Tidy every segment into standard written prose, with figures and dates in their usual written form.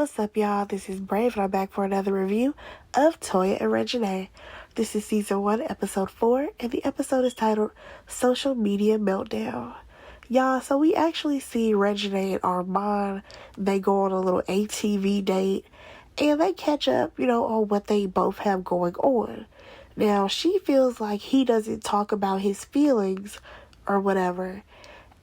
What's up, y'all? This is Brave, and I'm back for another review of Toya and Reginae. This is Season 1, Episode 4, and the episode is titled Social Media Meltdown. Y'all, so we actually see Reginae and Armon. They go on a little ATV date, and they catch up, on what they both have going on. Now, she feels like he doesn't talk about his feelings or whatever,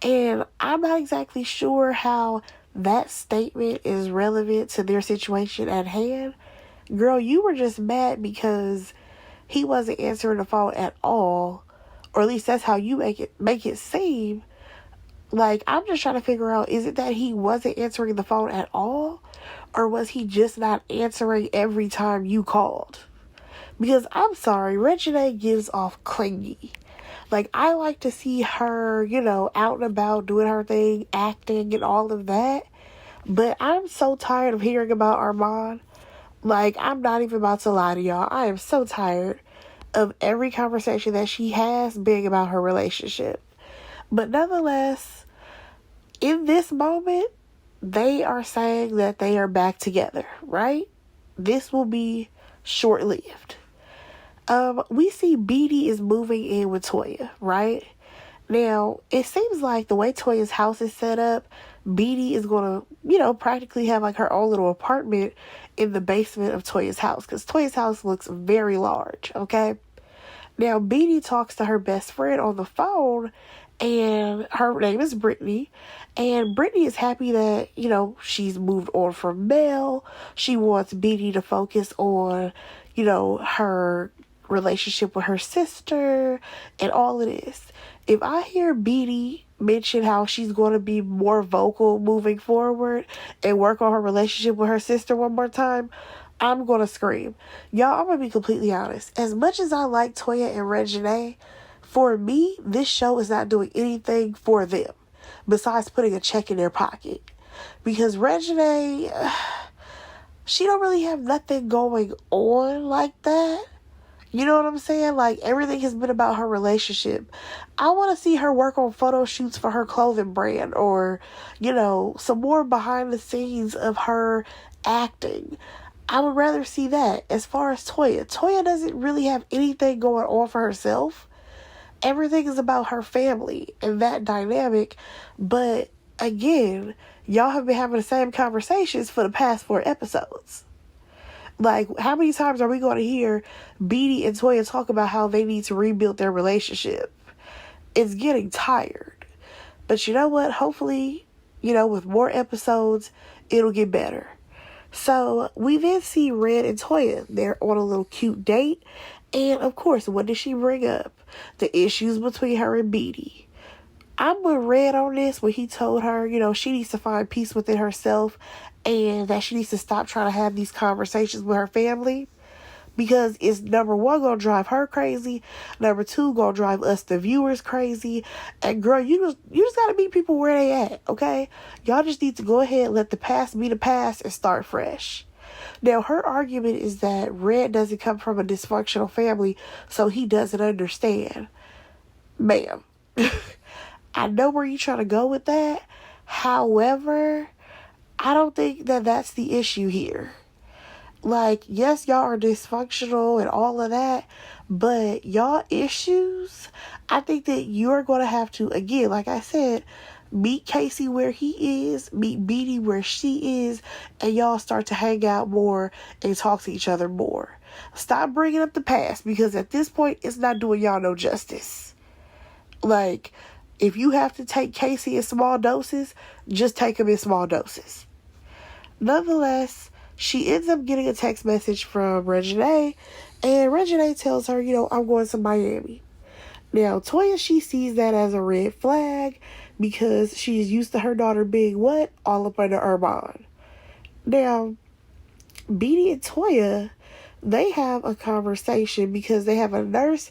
and I'm not exactly sure how that statement is relevant to their situation at hand. Girl, you were just mad because he wasn't answering the phone at all, or at least that's how you make it seem. Like, I'm just trying to figure out, is it that he wasn't answering the phone at all, or was he just not answering every time you called? Because I'm sorry, Reginae gives off clingy. Like, I like to see her, out and about, doing her thing, acting and all of that. But I'm so tired of hearing about Armon. Like, I'm not even about to lie to y'all. I am so tired of every conversation that she has being about her relationship. But nonetheless, in this moment, they are saying that they are back together, right? This will be short-lived. We see Beatty is moving in with Toya, right? Now, it seems like the way Toya's house is set up, Beatty is going to, practically have like her own little apartment in the basement of Toya's house, because Toya's house looks very large, okay? Now, Beatty talks to her best friend on the phone, and her name is Brittany, and Brittany is happy that, she's moved on from Mel. She wants Beatty to focus on, her relationship with her sister and all of this. If I hear Beatty mention how she's going to be more vocal moving forward and work on her relationship with her sister one more time, I'm going to scream. Y'all, I'm going to be completely honest. As much as I like Toya and Reginae, for me, this show is not doing anything for them besides putting a check in their pocket. Because Reginae, she don't really have nothing going on like that. You know what I'm saying? Like, everything has been about her relationship. I want to see her work on photo shoots for her clothing brand, or, some more behind the scenes of her acting. I would rather see that. As far as Toya doesn't really have anything going on for herself. Everything is about her family and that dynamic. But again, y'all have been having the same conversations for the past 4 episodes. Like, how many times are we going to hear Beatty and Toya talk about how they need to rebuild their relationship? It's getting tired. But you know what? Hopefully, with more episodes, it'll get better. So, we then see Red and Toya. They're on a little cute date. And, of course, what did she bring up? The issues between her and Beatty. I'm with Red on this when he told her, she needs to find peace within herself and that she needs to stop trying to have these conversations with her family, because it's, number 1, going to drive her crazy. Number 2, going to drive us, the viewers, crazy. And girl, you just got to meet people where they at, okay? Y'all just need to go ahead and let the past be the past and start fresh. Now, her argument is that Red doesn't come from a dysfunctional family, so he doesn't understand. Ma'am. I know where you're trying to go with that. However, I don't think that that's the issue here. Like, yes, y'all are dysfunctional and all of that, but y'all issues, I think that you're going to have to, again, like I said, meet Casey where he is, meet Beatty where she is, and y'all start to hang out more and talk to each other more. Stop bringing up the past, because at this point, it's not doing y'all no justice. Like, if you have to take Casey in small doses, just take him in small doses. Nonetheless, she ends up getting a text message from Reginae, and Reginae tells her, I'm going to Miami. Now, Toya, she sees that as a red flag because she's used to her daughter being what? All up under Armon. Now, Beatty and Toya, they have a conversation because they have a nurse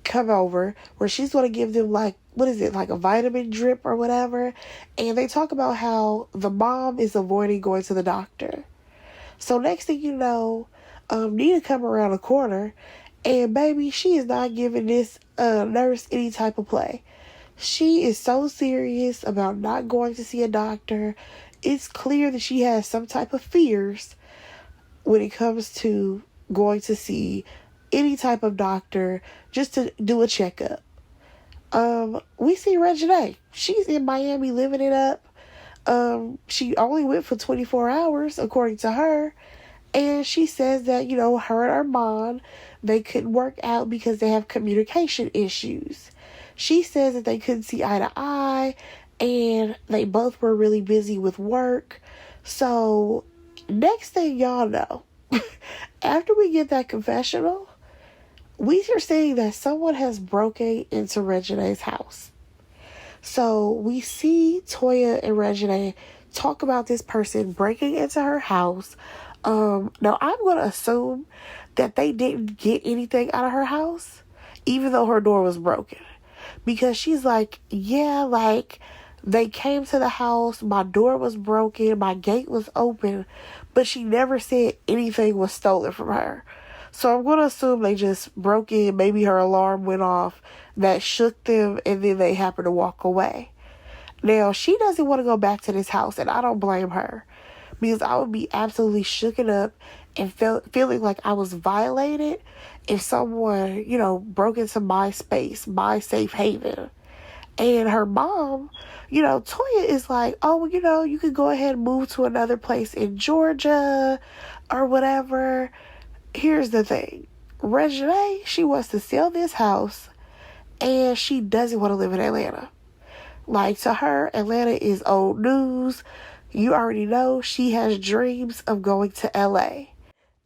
come over where she's going to give them like a vitamin drip or whatever. And they talk about how the mom is avoiding going to the doctor. So next thing you know, Nina come around the corner, and baby, she is not giving this nurse any type of play. She is so serious about not going to see a doctor it's clear that she has some type of fears when it comes to going to see any type of doctor just to do a checkup. We see Reginae. She's in Miami living it up. She only went for 24 hours, according to her. And she says that, her and Armon, they couldn't work out because they have communication issues. She says that they couldn't see eye to eye, and they both were really busy with work. So, next thing y'all know, after we get that confessional, we are seeing that someone has broken into Reginae's house. So we see Toya and Reginae talk about this person breaking into her house. Now I'm going to assume that they didn't get anything out of her house, even though her door was broken. Because she's like, yeah, like, they came to the house, my door was broken, my gate was open, but she never said anything was stolen from her. So I'm going to assume they just broke in, maybe her alarm went off, that shook them, and then they happened to walk away. Now, she doesn't want to go back to this house, and I don't blame her, because I would be absolutely shooken up and feeling like I was violated if someone, broke into my space, my safe haven. And her mom, Toya is like, oh, well, you could go ahead and move to another place in Georgia or whatever. Here's the thing. Reginae, she wants to sell this house, and she doesn't want to live in Atlanta. Like, to her, Atlanta is old news. You already know she has dreams of going to LA.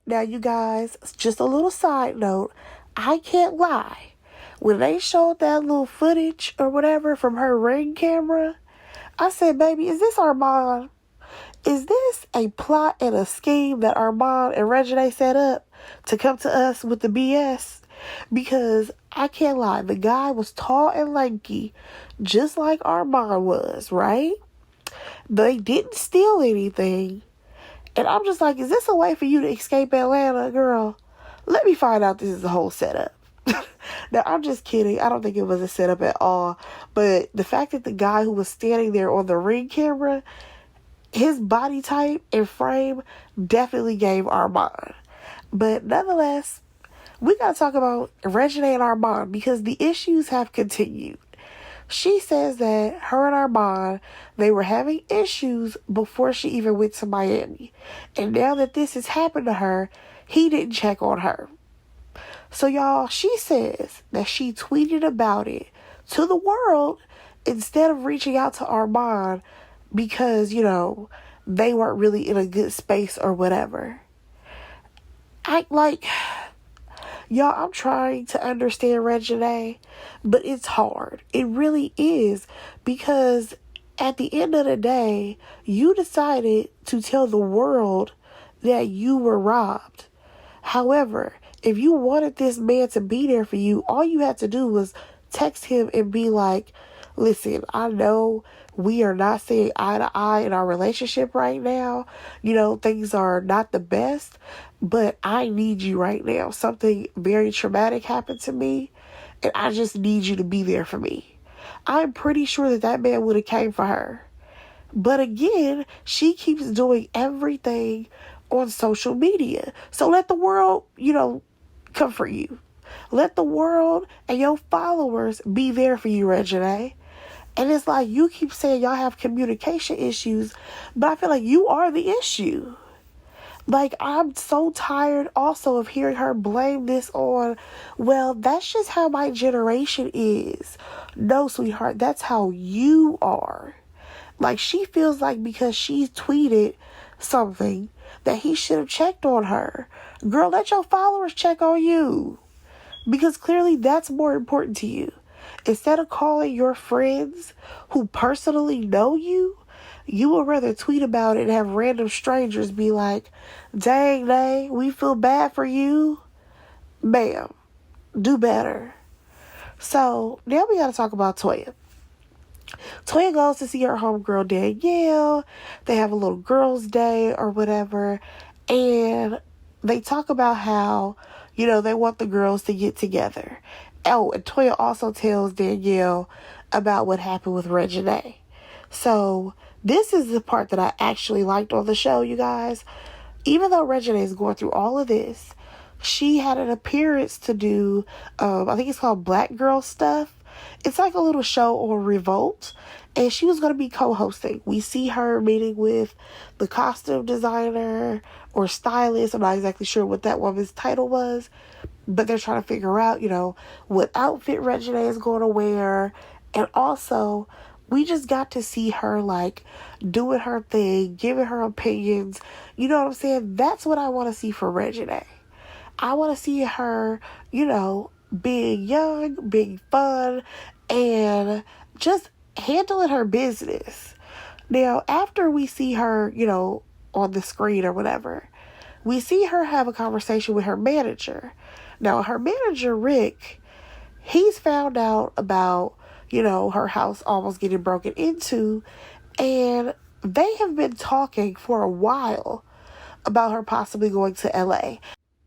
Now, you guys, just a little side note, I can't lie. When they showed that little footage or whatever from her Ring camera, I said, baby, is this Armon? Is this a plot and a scheme that Armon and Reginae set up to come to us with the BS? Because I can't lie, the guy was tall and lanky, just like Armon was, right? They didn't steal anything. And I'm just like, is this a way for you to escape Atlanta, girl? Let me find out this is a whole setup. Now, I'm just kidding. I don't think it was a setup at all. But the fact that the guy who was standing there on the Ring camera, his body type and frame definitely gave Armon. But nonetheless, we got to talk about Reginae and Armon because the issues have continued. She says that her and Armon, they were having issues before she even went to Miami. And now that this has happened to her, he didn't check on her. So y'all, she says that she tweeted about it to the world instead of reaching out to Armon because, they weren't really in a good space or whatever. Y'all, I'm trying to understand Reginae, but it's hard. It really is, because at the end of the day, you decided to tell the world that you were robbed. However, if you wanted this man to be there for you, all you had to do was text him and be like, listen, I know we are not seeing eye to eye in our relationship right now. Things are not the best, but I need you right now. Something very traumatic happened to me, and I just need you to be there for me. I'm pretty sure that man would have came for her. But again, she keeps doing everything on social media. So let the world, come for you. Let the world and your followers be there for you, Reginae. And it's like, you keep saying y'all have communication issues, but I feel like you are the issue. Like, I'm so tired also of hearing her blame this on, well, that's just how my generation is. No, sweetheart, that's how you are. Like, she feels like because she tweeted something that he should have checked on her. Girl, let your followers check on you. Because clearly that's more important to you. Instead of calling your friends who personally know you, you would rather tweet about it and have random strangers be like, dang, we feel bad for you. Ma'am, do better. So now we got to talk about Toya. Toya goes to see her homegirl Danielle. They have a little girls' day or whatever. And they talk about how, they want the girls to get together. Oh, and Toya also tells Danielle about what happened with Reginae. So This is the part that I actually liked on the show, you guys. Even though Reginae is going through all of this, she had an appearance to do, I think it's called Black Girl Stuff. It's like a little show on Revolt, and she was going to be co-hosting. We see her meeting with the costume designer or stylist. I'm not exactly sure what that woman's title was, but they're trying to figure out, what outfit Reginae is going to wear. And also, we just got to see her, like, doing her thing, giving her opinions. You know what I'm saying? That's what I want to see for Reginae. I want to see her, being young, being fun, and just handling her business. Now, after we see her, on the screen or whatever, we see her have a conversation with her manager. Now, her manager, Rick, he's found out about, her house almost getting broken into, and they have been talking for a while about her possibly going to LA.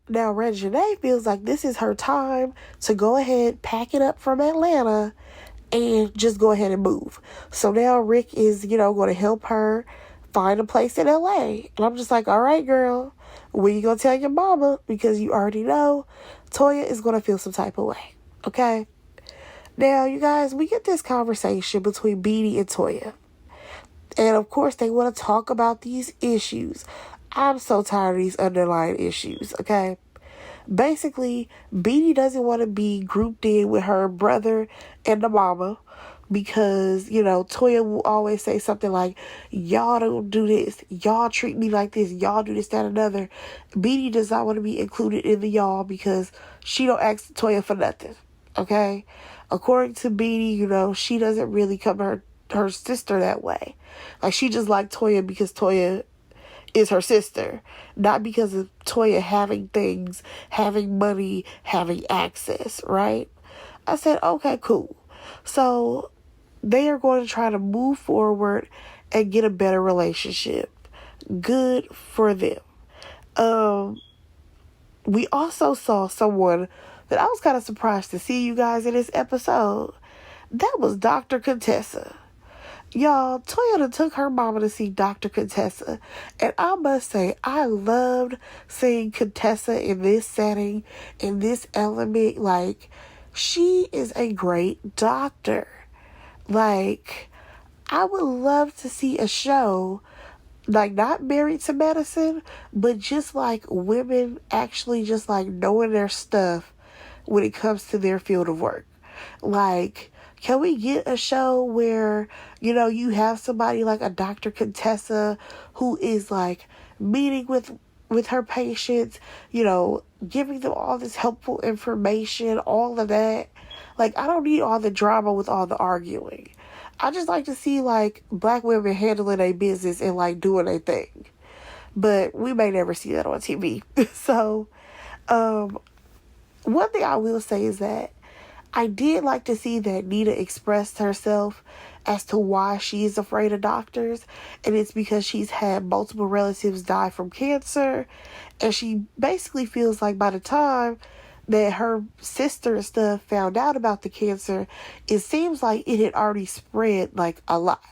Now, Reginae feels like this is her time to go ahead, pack it up from Atlanta, and just go ahead and move. So now Rick is, going to help her find a place in LA. And I'm just like, all right, girl, when you going to tell your mama? Because you already know Toya is going to feel some type of way. Okay? Now, you guys, we get this conversation between Beanie and Toya. And, of course, they want to talk about these issues. I'm so tired of these underlying issues, okay? Basically, Beanie doesn't want to be grouped in with her brother and the mama because, Toya will always say something like, y'all don't do this, y'all treat me like this, y'all do this, that, another. Beanie does not want to be included in the y'all because she don't ask Toya for nothing, okay? According to Beanie, she doesn't really come to her sister that way. Like, she just liked Toya because Toya is her sister, not because of Toya having things, having money, having access, right? I said, okay, cool. So they are going to try to move forward and get a better relationship. Good for them. We also saw someone that I was kind of surprised to see, you guys, in this episode. That was Dr. Contessa. Y'all, Toyota took her mama to see Dr. Contessa. And I must say, I loved seeing Contessa in this setting, in this element. Like, she is a great doctor. Like, I would love to see a show, like, not Married to Medicine, but just like women actually just like knowing their stuff when it comes to their field of work. Like, can we get a show where, you have somebody like a Dr. Contessa who is like meeting with her patients, giving them all this helpful information, all of that. Like, I don't need all the drama with all the arguing. I just like to see like black women handling their business and like doing their thing. But we may never see that on TV. So, one thing I will say is that I did like to see that Nita expressed herself as to why she is afraid of doctors. And it's because she's had multiple relatives die from cancer. And she basically feels like by the time that her sister and stuff found out about the cancer, it seems like it had already spread like a lot.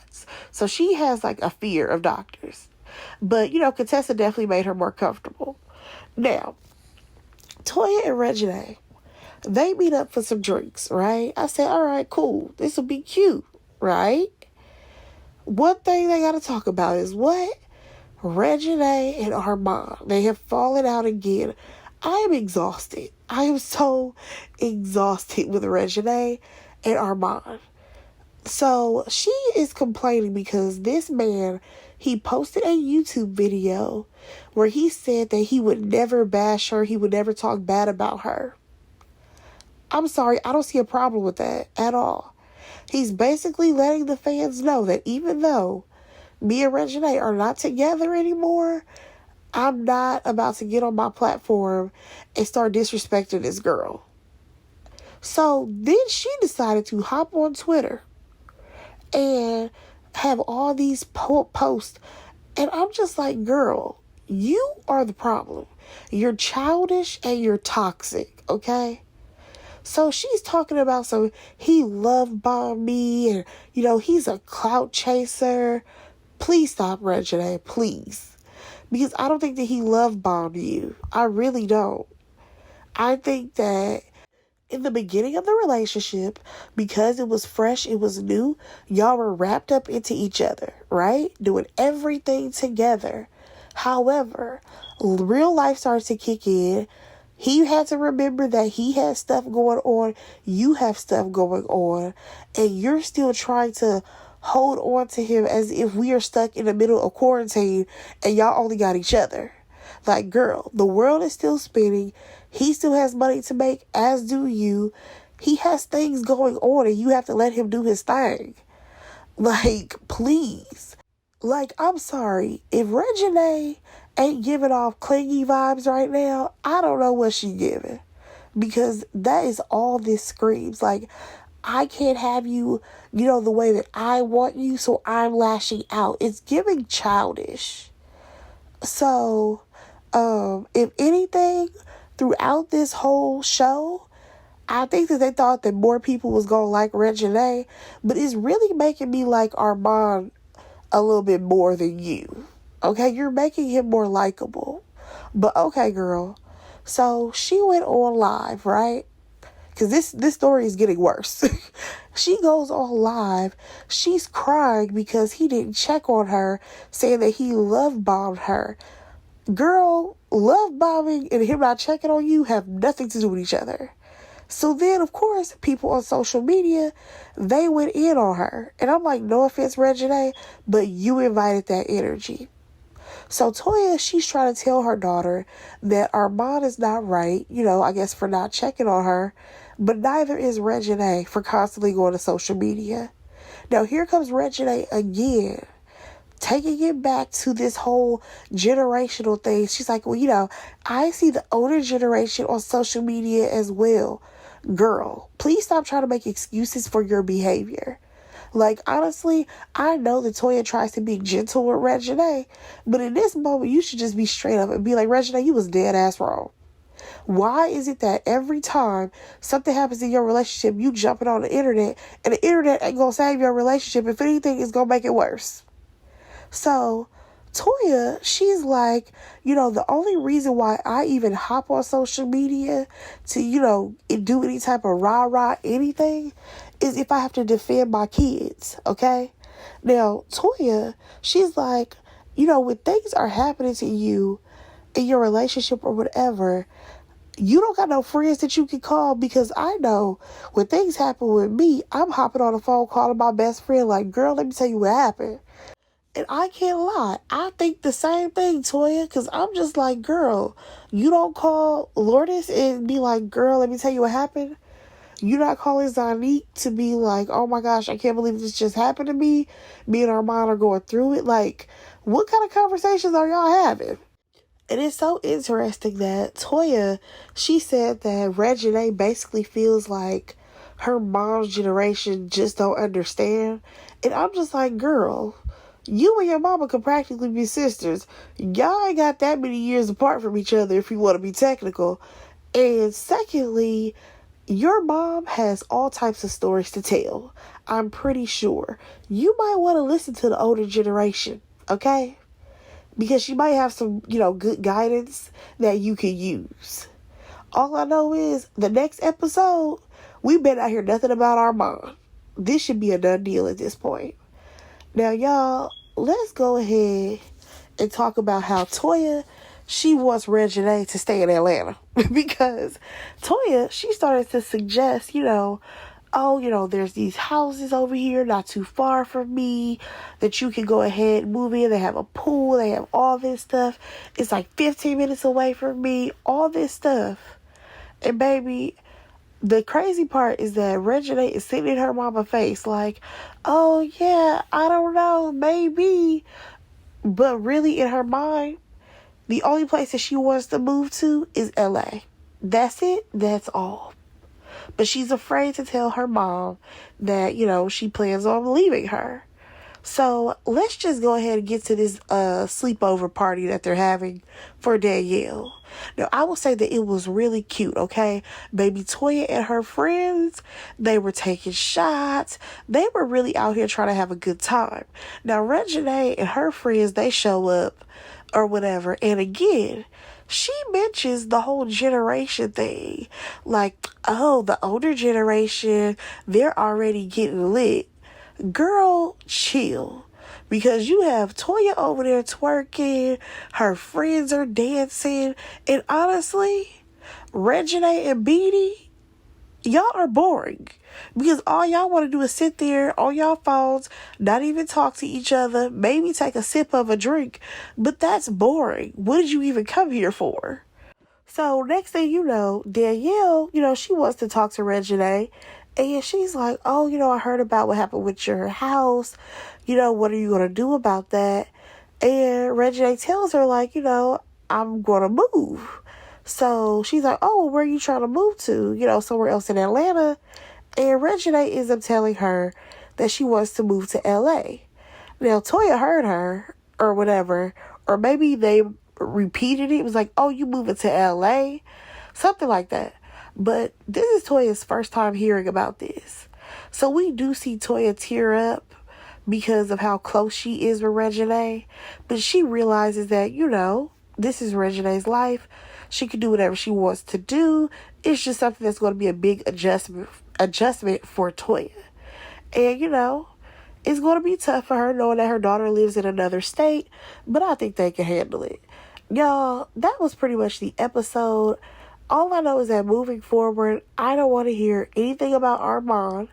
So she has like a fear of doctors. But, Contessa definitely made her more comfortable. Now, Toya and Reginae, they meet up for some drinks, right? I said, all right, cool. This will be cute, right? One thing they got to talk about is what? Reginae and Armon. They have fallen out again. I am exhausted. I am so exhausted with Reginae and Armon. So she is complaining because this man, he posted a YouTube video where he said that he would never bash her. He would never talk bad about her. I'm sorry, I don't see a problem with that at all. He's basically letting the fans know that even though me and Reginae are not together anymore, I'm not about to get on my platform and start disrespecting this girl. So then she decided to hop on Twitter and have all these posts. And I'm just like, girl, you are the problem. You're childish and you're toxic, okay? So she's talking about he love bombed me and, he's a clout chaser. Please stop, Reginae, please. Because I don't think that he love bombed you. I really don't. I think that in the beginning of the relationship, because it was fresh, it was new, y'all were wrapped up into each other, right? Doing everything together. However, real life starts to kick in. He had to remember that he has stuff going on, you have stuff going on, and you're still trying to hold on to him as if we are stuck in the middle of quarantine and y'all only got each other. Like, girl, the world is still spinning. He still has money to make, as do you. He has things going on and you have to let him do his thing. Like, please. Like, I'm sorry. If Reginae ain't giving off clingy vibes right now, I don't know what she giving. Because that is all this screams. Like, I can't have you, the way that I want you, so I'm lashing out. It's giving childish. So, if anything, throughout this whole show, I think that they thought that more people was going to like Reginae, but it's really making me like Armon a little bit more than you. Okay, you're making him more likable. But okay, girl. So she went on live, right? Because this story is getting worse. She goes on live. She's crying because he didn't check on her, saying that he love bombed her. Girl, love bombing and him not checking on you have nothing to do with each other. So then, of course, people on social media, they went in on her. And I'm like, no offense, Reginae, but you invited that energy. So Toya, she's trying to tell her daughter that Armon is not right, I guess for not checking on her. But neither is Reginae for constantly going to social media. Now here comes Reginae again, taking it back to this whole generational thing. She's like, well, I see the older generation on social media as well. Girl, please stop trying to make excuses for your behavior. Like, honestly, I know that Toya tries to be gentle with Reginae, but in this moment, you should just be straight up and be like, Reginae, you was dead ass wrong. Why is it that every time something happens in your relationship, you jumping on the internet, and the internet ain't gonna save your relationship? If anything, it's gonna make it worse. So Toya, she's like, the only reason why I even hop on social media to, do any type of rah-rah anything is if I have to defend my kids, okay? Now, Toya, she's like, when things are happening to you in your relationship or whatever, you don't got no friends that you can call, because I know when things happen with me, I'm hopping on the phone calling my best friend like, girl, let me tell you what happened. And I can't lie, I think the same thing, Toya, because I'm just like, girl, you don't call Lourdes and be like, girl, let me tell you what happened. You're not calling Zanique to be like, oh my gosh, I can't believe this just happened to me. Me and Armon are going through it. Like, what kind of conversations are y'all having? And it's so interesting that Toya, she said that Reginae basically feels like her mom's generation just don't understand. And I'm just like, girl, you and your mama could practically be sisters. Y'all ain't got that many years apart from each other if you want to be technical. And secondly, your mom has all types of stories to tell. I'm pretty sure. You might want to listen to the older generation, okay? Because she might have some, good guidance that you can use. All I know is the next episode, we better not hear nothing about our mom. This should be a done deal at this point. Now, y'all, let's go ahead and talk about how Toya, she wants Reginae to stay in Atlanta. Because Toya, she started to suggest, there's these houses over here not too far from me that you can go ahead and move in. They have a pool. They have all this stuff. It's like 15 minutes away from me. All this stuff. And baby, the crazy part is that Reginae is sitting in her mama's face like, oh yeah, I don't know, maybe. But really in her mind, the only place that she wants to move to is LA. That's it. That's all. But she's afraid to tell her mom that, she plans on leaving her. So let's just go ahead and get to this sleepover party that they're having for Danielle. Now, I will say that it was really cute, okay? Baby Toya and her friends, they were taking shots. They were really out here trying to have a good time. Now, Reginae and her friends, they show up or whatever. And again, she mentions the whole generation thing. Like, oh, the older generation, they're already getting lit. Girl, chill. Because you have Toya over there twerking, her friends are dancing, and honestly, Reginae and Beanie, y'all are boring. Because all y'all want to do is sit there on y'all phones, not even talk to each other, maybe take a sip of a drink, but that's boring. What did you even come here for? So next thing you know, Danielle, she wants to talk to Reginae. And she's like, oh, I heard about what happened with your house. What are you going to do about that? And Reginae tells her, like, I'm going to move. So she's like, oh, where are you trying to move to? Somewhere else in Atlanta. And Reginae ends up telling her that she wants to move to LA. Now, Toya heard her or whatever. Or maybe they repeated it. It was like, oh, you moving to LA? Something like that. But this is Toya's first time hearing about this. So we do see Toya tear up because of how close she is with Reginae. But she realizes that, this is Reginae's life. She can do whatever she wants to do. It's just something that's going to be a big adjustment for Toya. And, it's going to be tough for her knowing that her daughter lives in another state. But I think they can handle it. Y'all, that was pretty much the episode. All I know is that moving forward, I don't want to hear anything about Armon,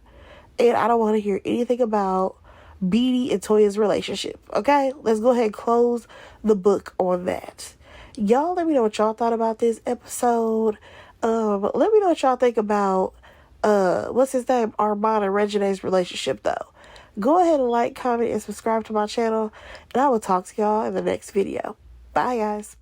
and I don't want to hear anything about Beanie and Toya's relationship. Okay? Let's go ahead and close the book on that. Y'all let me know what y'all thought about this episode. Let me know what y'all think about what's his name? Armon and Reginae's relationship though. Go ahead and like, comment, and subscribe to my channel, and I will talk to y'all in the next video. Bye guys.